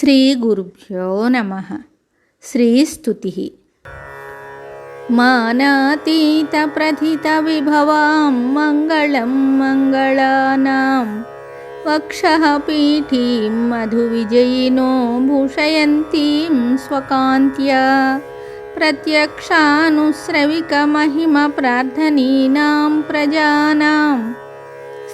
శ్రీగురుభ్యో నమః. శ్రీస్తుతిః. మానాతీతప్రథితవిభవాం మంగళం మంగళానాం వక్షః పీఠీం మధువిజయినో భూషయంతీం స్వకాంత్యా ప్రత్యక్షానుశ్రవికమహిమప్రార్థనీనాం ప్రజానాం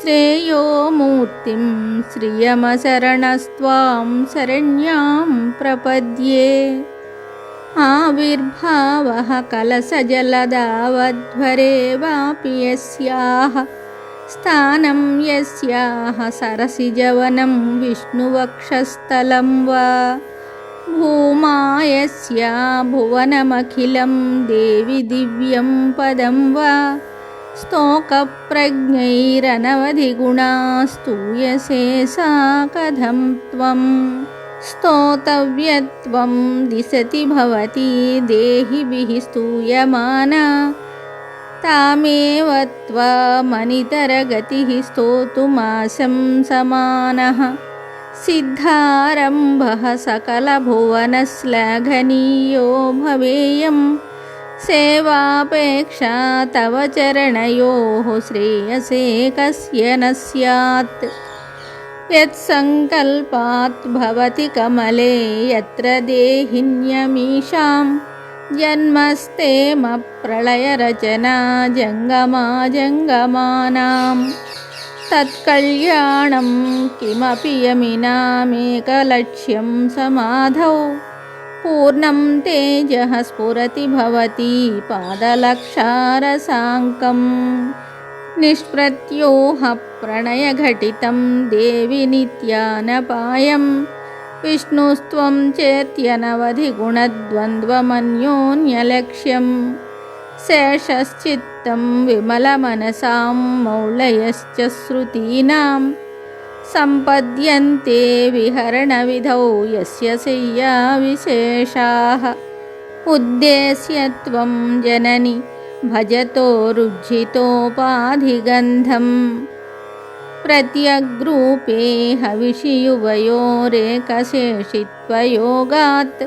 శ్రేయో మూర్తిం శ్రియమశరణస్త్వాం శరణ్యాం ప్రపద్యే. ఆవిర్భావః కలశజలదావధ్వరే వాపి యస్యాః స్థానం యస్యాః సరసిజవనం విష్ణువక్షస్థలం వా భూమా యస్యా భువనమఖిలం దేవి దివ్యం పదం వా స్తోకప్రజ్ఞైరనవధిగుణా స్తూయసే सा కథం త్వం స్తోతవ్యత్వం దిశతి భవతి దేహిభిః స్తూయమానా తామేవ త్వమనితరగతిః స్తోతుమాశం సమానః. సిద్ధారంభః సకలభువనశ్లాఘనీయో భవేయం సేవాపేక్షా తవ చరణయోః శ్రేయసే కస్య న స్యాత్. యత్సంకల్పాత్ భవతి కమలే యత్ర దేహిన్యమీషాం జన్మస్తేమ ప్రళయరచనా జంగమా జంగమానాం తత్కళ్యాణం కిమపి యమినామేకలక్ష్యం సమాధౌ పూర్ణం తేజః స్ఫురతి భవతి పాదలక్షారసాంకం. నిష్ప్రత్యూహ ప్రణయఘటితం దేవి నిత్యానపాయం విష్ణుస్త్వం చేత్యనవధిగుణద్వంద్వమన్యోన్యలక్ష్యం శేషశ్చిత్తం విమలమనసాం మౌళయశ్చ శ్రుతీనాం సంపద్యంతే విహరణవిధౌ యస్య శయ్యా విశేషాః. ఉద్దేశ్య త్వం జనని భజతో రుజ్జితోపాధిగంధం ప్రత్యగ్రూపే హవిషి యువయోరేకశేషిత్వయోగాత్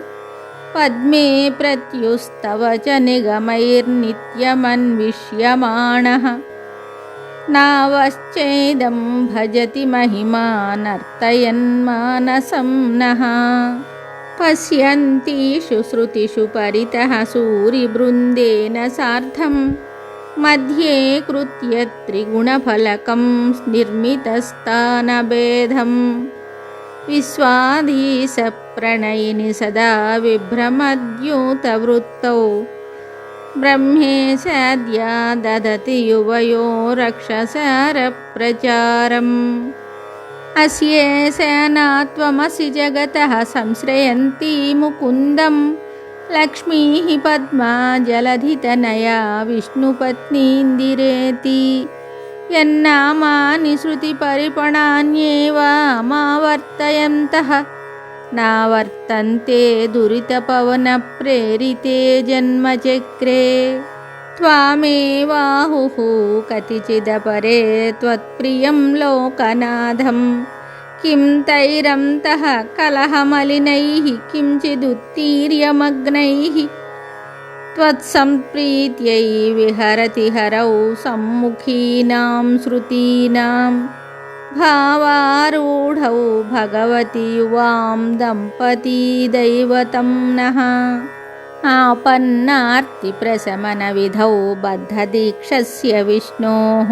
పద్మే ప్రత్యుస్తవ చ నిగమైర్నిత్యమన్విష్యమాణః. నావశ్చేదం భజతి మహిమా నర్తయన్మానసం నః. పశ్యంతీషు శ్రుతిషు పరితః సూరిబృందేన సార్ధం మధ్యే కృత్య త్రిగుణఫలకం నిర్మితస్థానభేదం. విశ్వాధీశ ప్రణయిని సదా విభ్రమద్యూతవృత్తౌ బ్రహ్మేశాద్యా దదతి యువయో రక్షసార ప్రచారం. అస్యేశానాత్వమసి జగతః సంశ్రయంతి ముకుందం లక్ష్మీః పద్మా జలధితనయా విష్ణుపత్నీందిరేతి. యన్నామాని శృతిపరిపణాన్యేవామావర్తయంతః నావర్తంతే దురితపవనప్రేరితే జన్మచక్రే. త్వామేవాహుః కతిచిదపరే త్వత్ప్రియం లోకనాథం కిం తైరంతః కలహమలినైః కించిదుత్తీర్యమగ్నైః త్వత్సంప్రీత్యై విహరతి హరౌ సమ్ముఖీనాం శృతీనాం భావారూఢౌ భగవతి యువాం దంపతీ దైవతం నః. ఆపన్నార్తిప్రశమన విధౌ బద్ధదీక్షస్య విష్ణోః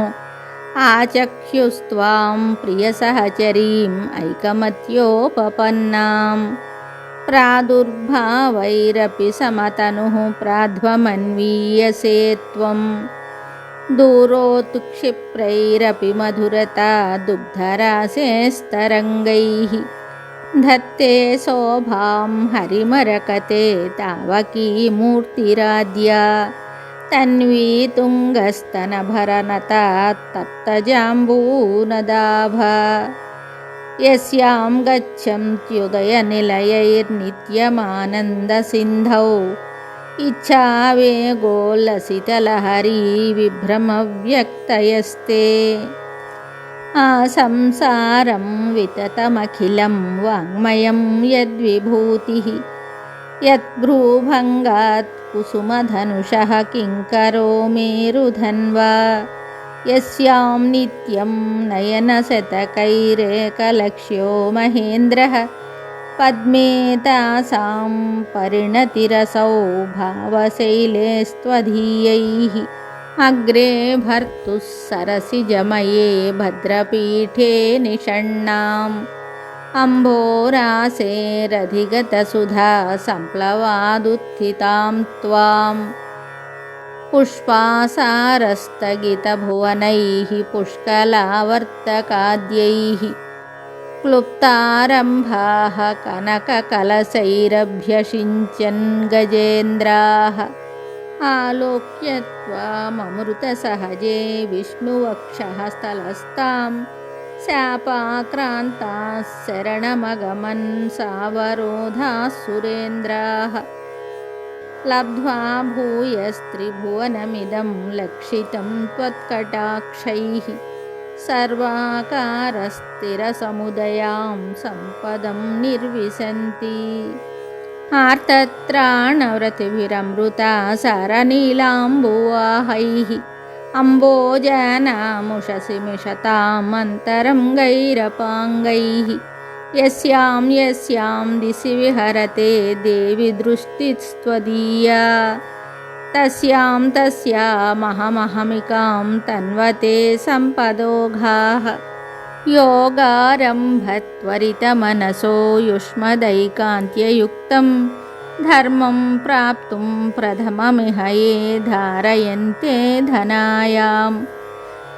ఆచక్ష్యుస్త్వాం ప్రియసహచరీం ఐకమత్యోపపన్నాం. ప్రాదుర్భావైరపి సమతనుః ప్రాధ్వమన్వీయసే త్వం దూరోత్క్షిప్రైరపి మధురతా దుగ్ధరాసేస్తరంగైః. धत्ते शोभां हरिमरकते तावकी मूर्तिराद्या तन्वी तुङ्गस्तनभरनता तप्तजाम्बूनदाभा. यस्यां गच्छन्त्युदयनिलयैर्नित्यमानन्दसिन्धौ इच्छावेगोल्लसितलहरी विभ्रमव्यक्तयस्ते. आसंसारं विततमखिलं वाङ्मयं यद्विभूतिः यद्भ्रूभङ्गात् कुसुमधनुषः किङ्करो मेरुधन्वा यस्यां नित्यं नयनशतकैरेकलक्ष्यो महेन्द्रः पद्मे तासां परिणतिरसौ भावशैलेस्त्वधीयैः अग्रे भर्तुः सरसिजमये भद्रपीठे निषण्णाम् अम्भोरासेरधिगतसुधा सम्प्लवादुत्थितां त्वां पुष्पासारस्तगितभुवनैः पुष्कलावर्तकाद्यैः क्लुप्तारम्भाः कनककलशैरभ्यषिञ्चन् गजेन्द्राः आलोक्य त्वाममृतसहजे विष्णुवक्षः स्थलस्तां शापाक्रान्ताः शरणमगमन् सावरोधाः सुरेन्द्राः लब्ध्वा भूयस्त्रिभुवनमिदं लक्षितं त्वत्कटाक्षैः सर्वाकारस्थिरसमुदयां सम्पदं निर्विशन्ति आर्तत्राणव्रतिभिरमृता सारनीलाम्बुवाहैः अम्बोजानामुषसि मिषतामन्तरङ्गैरपाङ्गैः यस्यां यस्यां दिशि विहरते देवि दृष्टिस्त्वदीया तस्यां तस्यामहमहमिकां तन्वते सम्पदोघाः योगारम्भत्वरितमनसो युष्मदैकान्त्ययुक्तं धर्मं प्राप्तुं प्रथममिह ये धारयन्ते धनायां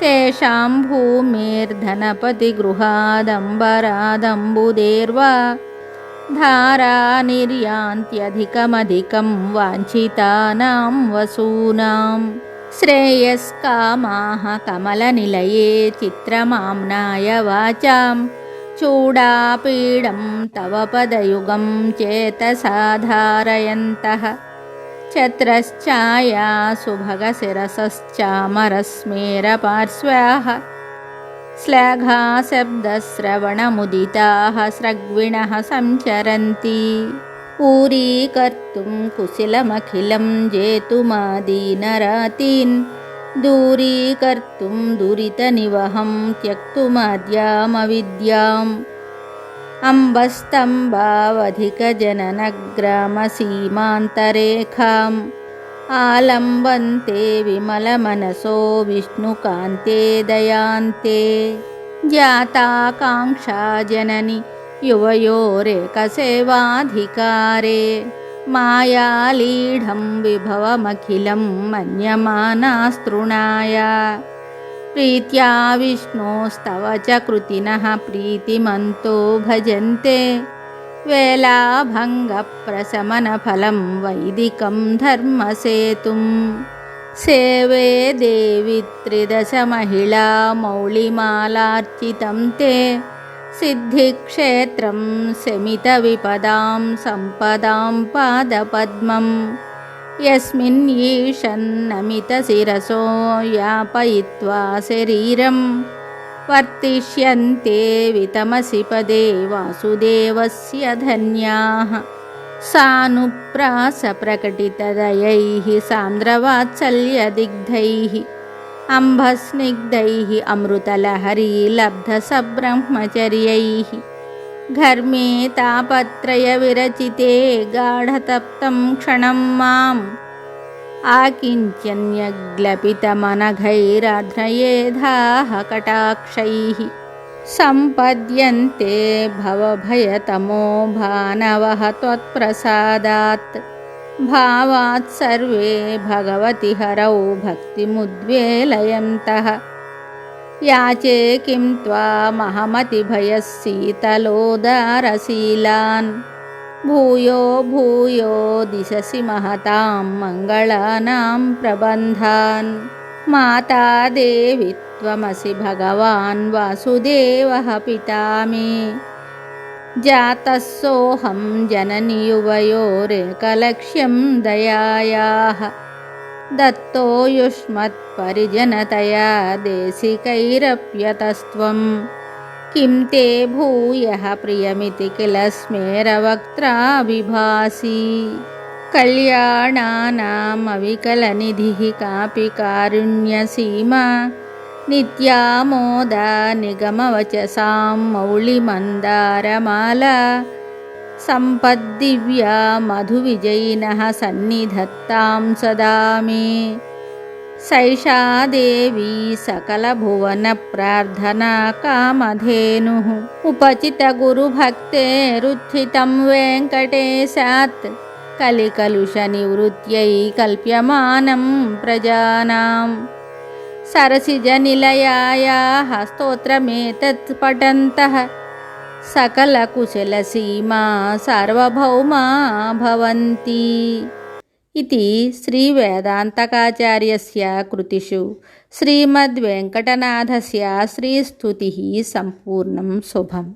तेषां भूमिर्धनपतिगृहादम्बरादम्बुदेर्वा धारा निर्यान्त्यधिकमधिकं वाञ्छितानां वसूनां श्रेयस्कामाः कमलनिलये चित्रमाम्नाय वाचां चूडापीडं तव पदयुगं चेतसा धारयन्तः छत्रश्चाया सुभगशिरसश्चामरस्मेरपार्श्वाः श्लाघाशब्दश्रवणमुदिताः स्रग्विणः संचरन्ति पूरीकर्तुं कुशलमखिलं जेतुमादीनरातीन् दूरीकर्तुं दुरितनिवहं त्यक्तुमाद्यामविद्याम् अम्बस्तम्भावधिकजननग्रामसीमान्तरेखाम् आलम्बन्ते विमलमनसो विष्णुकान्ते दयान्ते जाताकाङ्क्षा जननि युवयोरेकसेवाधिकारे मायालीढं विभवमखिलं मन्यमानास्तृणाय प्रीत्या विष्णोस्तव च कृतिनः प्रीतिमन्तो भजन्ते वेलाभङ्गप्रशमनफलं वैदिकं धर्मसेतुं सेवे देवि त्रिदशमहिळा मौलिमालार्चितं ते सिद्धिक्षेत्रं शमितविपदां सम्पदां पादपद्मं यस्मिन् ईशन्नमितशिरसो यापयित्वा शरीरं वर्तिष्यन्ते वितमसि पदे वासुदेवस्य धन्याः सानुप्रासप्रकटितदयैः सान्द्रवात्सल्यदिग्धैः अम्भस्निग्धैः अमृतलहरीलब्धसब्रह्मचर्यैः घर्मे तापत्रयविरचिते गाढतप्तं क्षणं माम् आकिञ्चन्यग्लपितमनघैराध्रयेधाः कटाक्षैः सम्पद्यन्ते भवभयतमो भानवः त्वत्प्रसादात् भावात् सर्वे भगवति हरौ भक्तिमुद्वेलयन्तः याचे किं त्वामहमतिभयशीतलोदारशीलान् भूयो भूयो दिशसि महतां मङ्गलानां प्रबन्धान् माता देवि त्वमसि भगवान् वासुदेवः पिता मे जातः सोऽहं जननि युवयोरेकलक्ष्यं दयायाः दत्तो युष्मत्परिजनतया देशिकैरप्यतस्त्वं किं ते भूयः प्रियमिति किल स्मेरवक्त्राभिभासि कल्याणानामविकलनिधिः कापि कारुण्यसीमा नित्यामोदा निगमवचसां मौलिमन्दारमाला सम्पद्दिव्या मधुविजयिनः सन्निधत्तां सदा मे सैषा देवी सकलभुवनप्रार्थना कामधेनुः उपचितगुरुभक्तेरुत्थितं वेङ्कटेशात् कलिकलुषनिवृत्त्यै कल्प्यमानं प्रजानां सरसिजनिलयायाः स्तोत्रमेतत् पठन्तः सकलकुशलसीमा सार्वभौमा भवन्ति इति श्रीवेदान्तकाचार्यस्य कृतिषु श्रीमद्वेङ्कटनाथस्य श्रीस्तुतिः सम्पूर्णं शुभम्।